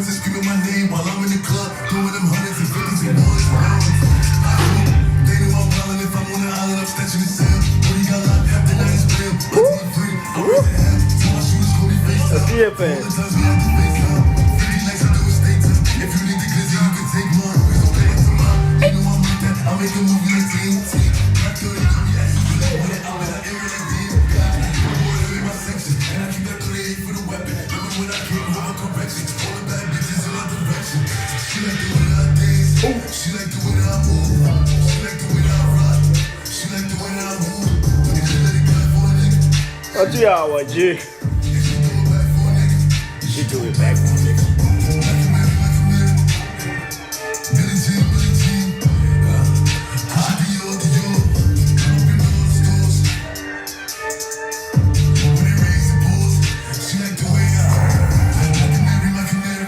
friends are screaming my name while I'm in the club, doing them hundreds and fifties and noise rounds. They know I'm wildin' if I'm on the island, I'm snatching the cell. When you got locked after night is real, my team free, I'm ready to have. So my shooters call me FaceTime. Así es, pe. All the times we have to FaceTime. 50 nights I do a state time. If you need the glizzy, you can take mine. Please don't pay it to mine. You know I'm like that, I make a movie like TNT. Black 30, call me Ashley, you like with it, I'm in the air like damn. God, I'm in my section, and I keep that 38 for the weapon. Remember when I came home on correction, all the bad bitches in my direction. She like the way that I dance, she like the way that I move, she like the way that I rock, she like the way that I move. When you let it back for a nigga, 我最好我去， she do it back. Billie Jean, Billie Jean, Dior, Dior, open all the stores. When it rains and pours, she like the way I can marry my canary.